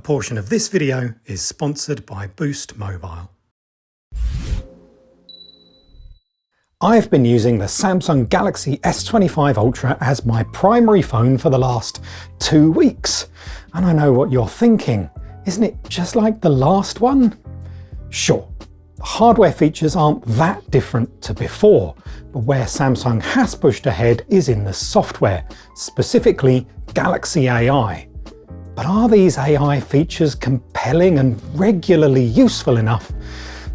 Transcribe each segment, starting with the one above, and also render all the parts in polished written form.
portion of this video is sponsored by Boost Mobile. I've been using the Samsung Galaxy S25 Ultra as my primary phone for the last 2 weeks. And I know what you're thinking. Isn't it just like the last one? Sure, the hardware features aren't that different to before, but where Samsung has pushed ahead is in the software, specifically Galaxy AI. But are these AI features compelling and regularly useful enough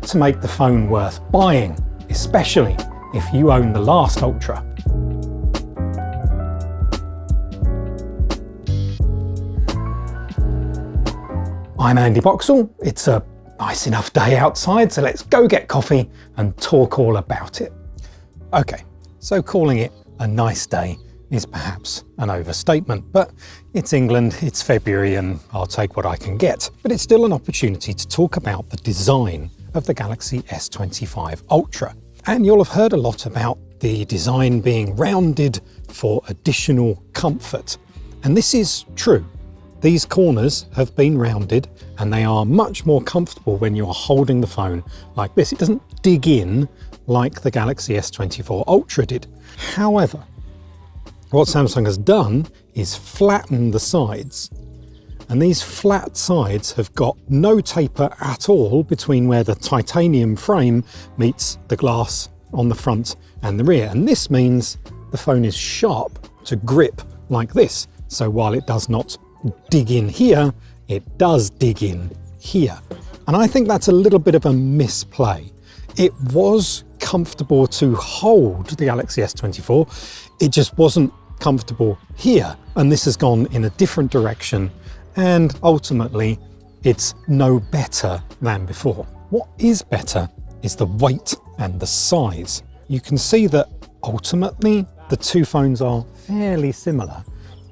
to make the phone worth buying, especially if you own the last Ultra? I'm Andy Boxall. It's a nice enough day outside, so let's go get coffee and talk all about it. Okay, so calling it a nice day is perhaps an overstatement, but it's England, it's February, and I'll take what I can get. But it's still an opportunity to talk about the design of the Galaxy S25 Ultra. And you'll have heard a lot about the design being rounded for additional comfort. And this is true. These corners have been rounded and they are much more comfortable when you're holding the phone like this. It doesn't dig in like the Galaxy S24 Ultra did. However, what Samsung has done is flatten the sides. And these flat sides have got no taper at all between where the titanium frame meets the glass on the front and the rear. And this means the phone is sharp to grip like this. So while it does not dig in here, it does dig in here. And I think that's a little bit of a misplay. It was comfortable to hold the Galaxy S24. It just wasn't comfortable here. And this has gone in a different direction. And ultimately, it's no better than before. What is better is the weight and the size. You can see that ultimately the two phones are fairly similar,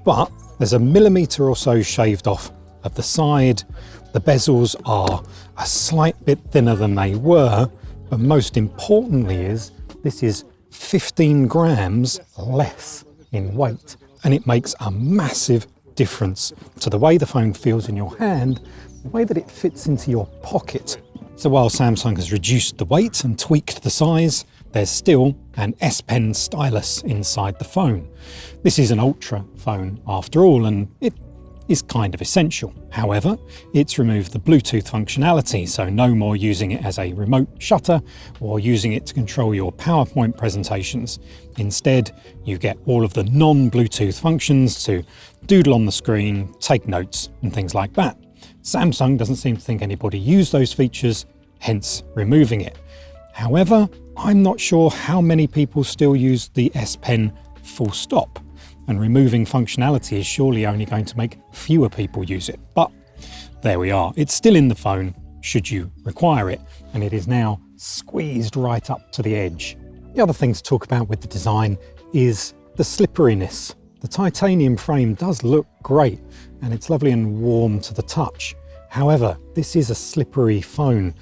but there's a millimetre or so shaved off of the side. The bezels are a slight bit thinner than they were, but most importantly is this is 15 grams less in weight, and it makes a massive difference to the way the phone feels in your hand, the way that it fits into your pocket. So while Samsung has reduced the weight and tweaked the size, there's still an S Pen stylus inside the phone. This is an Ultra phone after all, and it is kind of essential. However, it's removed the Bluetooth functionality, so no more using it as a remote shutter or using it to control your PowerPoint presentations. Instead, you get all of the non-Bluetooth functions to doodle on the screen, take notes, and things like that. Samsung doesn't seem to think anybody used those features, hence removing it. However, I'm not sure how many people still use the S Pen full stop, and removing functionality is surely only going to make fewer people use it. But there we are. It's still in the phone should you require it, and it is now squeezed right up to the edge. The other thing to talk about with the design is the slipperiness. The titanium frame does look great, and it's lovely and warm to the touch. However, this is a slippery phone,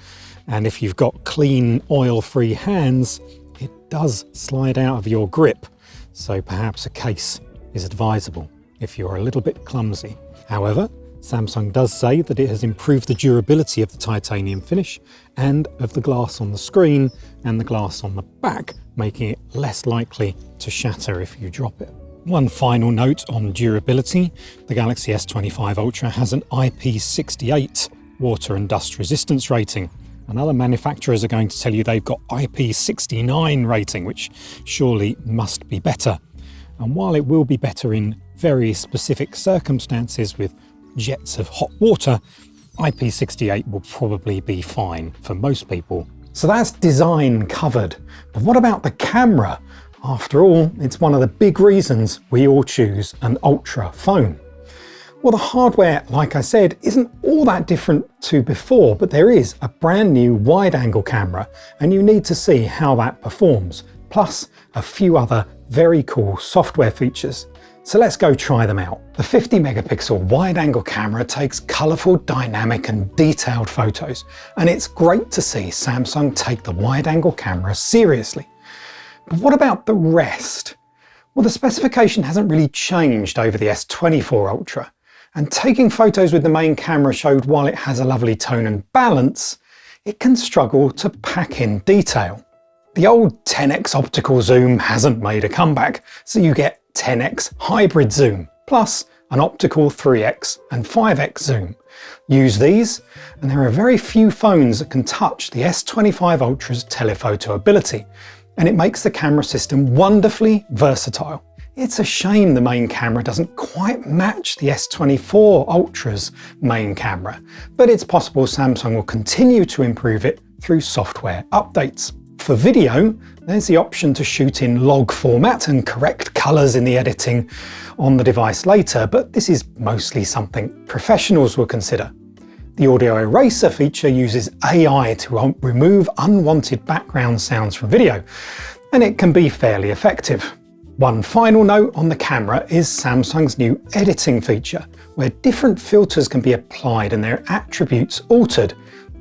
and if you've got clean, oil-free hands, it does slide out of your grip. So perhaps a case is advisable if you're a little bit clumsy. However, Samsung does say that it has improved the durability of the titanium finish and of the glass on the screen and the glass on the back, making it less likely to shatter if you drop it. One final note on durability: the Galaxy S25 Ultra has an IP68 water and dust resistance rating. And other manufacturers are going to tell you they've got IP69 rating, which surely must be better. And while it will be better in very specific circumstances with jets of hot water, IP68 will probably be fine for most people. So that's design covered. But what about the camera? After all, it's one of the big reasons we all choose an Ultra phone. Well, the hardware, like I said, isn't all that different to before, but there is a brand new wide-angle camera, and you need to see how that performs, plus a few other very cool software features. So let's go try them out. The 50 megapixel wide-angle camera takes colourful, dynamic and detailed photos, and it's great to see Samsung take the wide-angle camera seriously. But what about the rest? Well, the specification hasn't really changed over the S24 Ultra. And taking photos with the main camera showed while it has a lovely tone and balance, it can struggle to pack in detail. The old 10x optical zoom hasn't made a comeback, so you get 10x hybrid zoom, plus an optical 3x and 5x zoom. Use these, and there are very few phones that can touch the S25 Ultra's telephoto ability, and it makes the camera system wonderfully versatile. It's a shame the main camera doesn't quite match the S24 Ultra's main camera, but it's possible Samsung will continue to improve it through software updates. For video, there's the option to shoot in log format and correct colours in the editing on the device later, but this is mostly something professionals will consider. The audio eraser feature uses AI to remove unwanted background sounds from video, and it can be fairly effective. One final note on the camera is Samsung's new editing feature, where different filters can be applied and their attributes altered.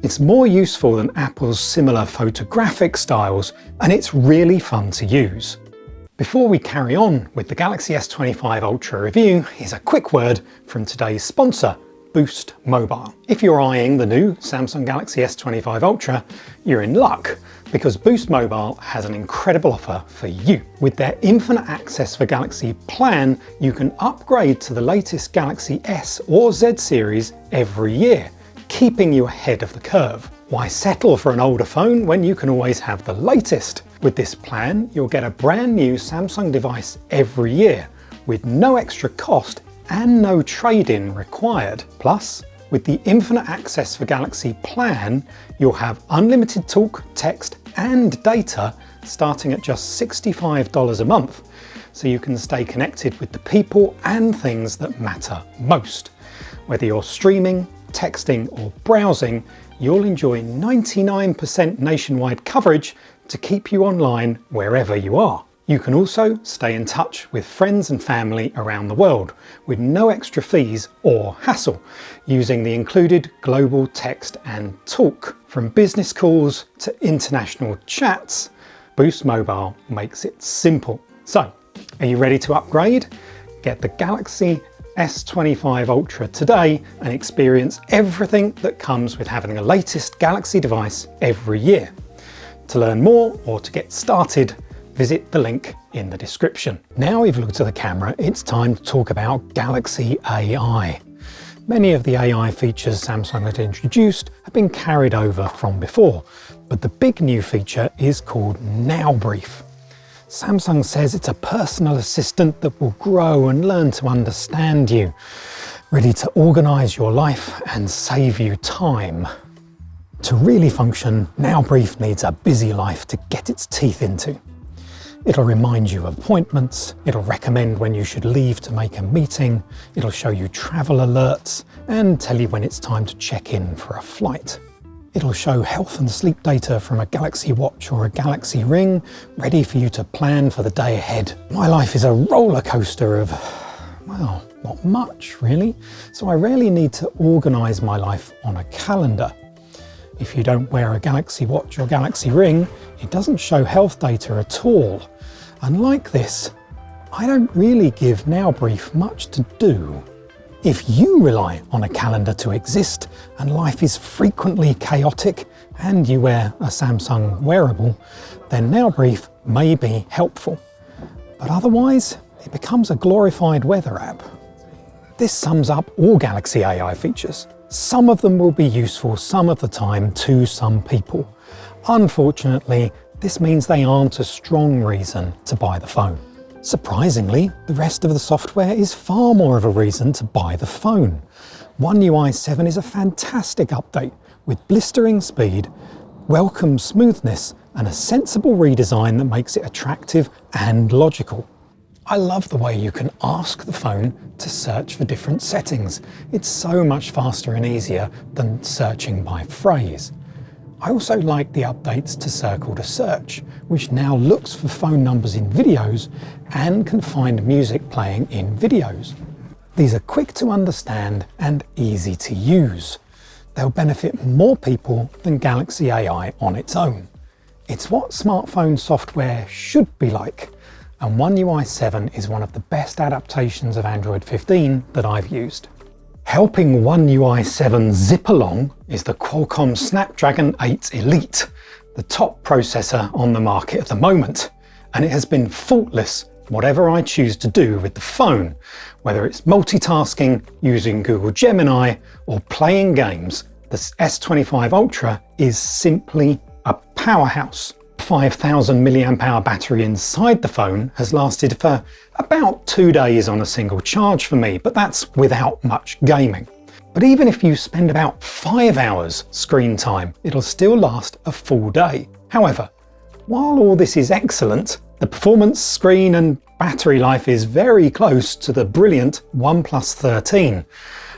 It's more useful than Apple's similar photographic styles, and it's really fun to use. Before we carry on with the Galaxy S25 Ultra review, here's a quick word from today's sponsor, Boost Mobile. If you're eyeing the new Samsung Galaxy S25 Ultra, you're in luck, because Boost Mobile has an incredible offer for you. With their Infinite Access for Galaxy plan, you can upgrade to the latest Galaxy S or Z series every year, keeping you ahead of the curve. Why settle for an older phone when you can always have the latest? With this plan, you'll get a brand new Samsung device every year, with no extra cost and no trade-in required. Plus, with the Infinite Access for Galaxy plan, you'll have unlimited talk, text and data starting at just $65 a month, so you can stay connected with the people and things that matter most. Whether you're streaming, texting or browsing, you'll enjoy 99% nationwide coverage to keep you online wherever you are. You can also stay in touch with friends and family around the world with no extra fees or hassle, using the included global text and talk. From business calls to international chats, Boost Mobile makes it simple. So, are you ready to upgrade? Get the Galaxy S25 Ultra today and experience everything that comes with having the latest Galaxy device every year. To learn more or to get started, visit the link in the description. Now we've looked at the camera, it's time to talk about Galaxy AI. Many of the AI features Samsung had introduced have been carried over from before, but the big new feature is called Now Brief. Samsung says it's a personal assistant that will grow and learn to understand you, ready to organise your life and save you time. To really function, Now Brief needs a busy life to get its teeth into. It'll remind you of appointments, it'll recommend when you should leave to make a meeting, it'll show you travel alerts and tell you when it's time to check in for a flight. It'll show health and sleep data from a Galaxy Watch or a Galaxy Ring, ready for you to plan for the day ahead. My life is a roller coaster of, well, not much really, so I rarely need to organise my life on a calendar. If you don't wear a Galaxy Watch or Galaxy Ring, it doesn't show health data at all. And like this, I don't really give Now Brief much to do. If you rely on a calendar to exist and life is frequently chaotic and you wear a Samsung wearable, then Now Brief may be helpful. But otherwise, it becomes a glorified weather app. This sums up all Galaxy AI features. Some of them will be useful some of the time to some people. Unfortunately, this means they aren't a strong reason to buy the phone. Surprisingly, the rest of the software is far more of a reason to buy the phone. One UI 7 is a fantastic update with blistering speed, welcome smoothness, and a sensible redesign that makes it attractive and logical. I love the way you can ask the phone to search for different settings. It's so much faster and easier than searching by phrase. I also like the updates to Circle to Search, which now looks for phone numbers in videos and can find music playing in videos. These are quick to understand and easy to use. They'll benefit more people than Galaxy AI on its own. It's what smartphone software should be like, and One UI 7 is one of the best adaptations of Android 15 that I've used. Helping One UI 7 zip along is the Qualcomm Snapdragon 8 Elite, the top processor on the market at the moment, and it has been faultless whatever I choose to do with the phone, whether it's multitasking, using Google Gemini, or playing games. The S25 Ultra is simply a powerhouse. 5,000 mAh battery inside the phone has lasted for about 2 days on a single charge for me, but that's without much gaming. But even if you spend about 5 hours screen time, it'll still last a full day. However, while all this is excellent, the performance, screen and battery life is very close to the brilliant OnePlus 13,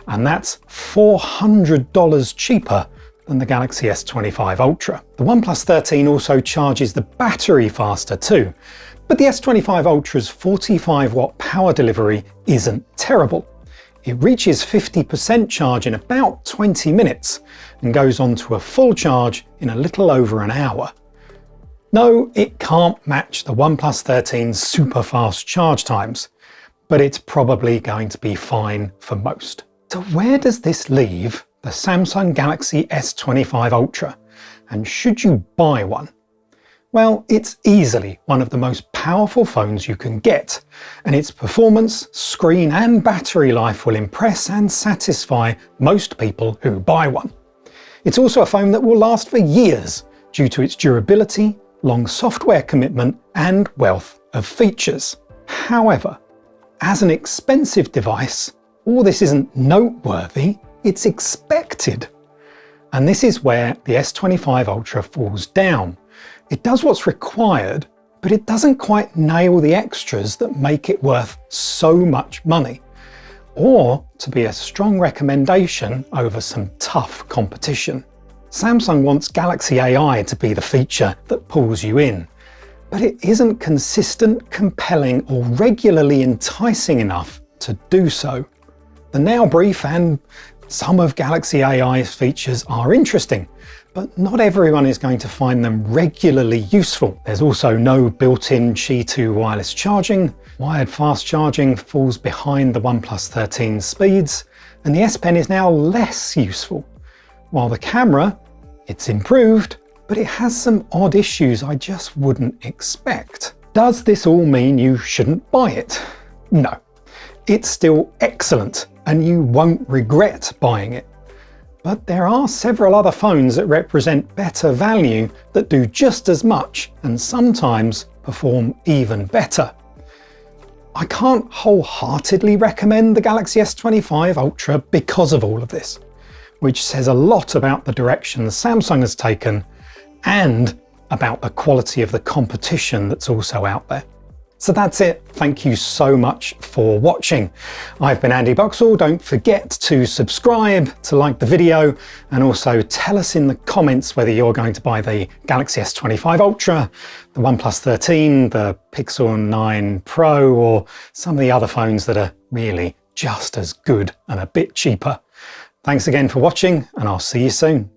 and that's $400 cheaper than the Galaxy S25 Ultra. The OnePlus 13 also charges the battery faster too, but the S25 Ultra's 45-watt power delivery isn't terrible. It reaches 50% charge in about 20 minutes and goes on to a full charge in a little over an hour. No, it can't match the OnePlus 13's super fast charge times, but it's probably going to be fine for most. So where does this leave the Samsung Galaxy S25 Ultra, and should you buy one? Well, it's easily one of the most powerful phones you can get, and its performance, screen and battery life will impress and satisfy most people who buy one. It's also a phone that will last for years due to its durability, long software commitment and wealth of features. However, as an expensive device, all this isn't noteworthy, it's expected. And this is where the S25 Ultra falls down. It does what's required, but it doesn't quite nail the extras that make it worth so much money, or to be a strong recommendation over some tough competition. Samsung wants Galaxy AI to be the feature that pulls you in, but it isn't consistent, compelling or regularly enticing enough to do so. The Now Brief and some of Galaxy AI's features are interesting, but not everyone is going to find them regularly useful. There's also no built-in Qi 2 wireless charging, wired fast charging falls behind the OnePlus 13 speeds, and the S Pen is now less useful. While the camera, it's improved, but it has some odd issues I just wouldn't expect. Does this all mean you shouldn't buy it? No. It's still excellent, and you won't regret buying it. But there are several other phones that represent better value that do just as much and sometimes perform even better. I can't wholeheartedly recommend the Galaxy S25 Ultra because of all of this, which says a lot about the direction Samsung has taken and about the quality of the competition that's also out there. So that's it. Thank you so much for watching. I've been Andy Boxall. Don't forget to subscribe, to like the video, and also tell us in the comments whether you're going to buy the Galaxy S25 Ultra, the OnePlus 13, the Pixel 9 Pro, or some of the other phones that are really just as good and a bit cheaper. Thanks again for watching, and I'll see you soon.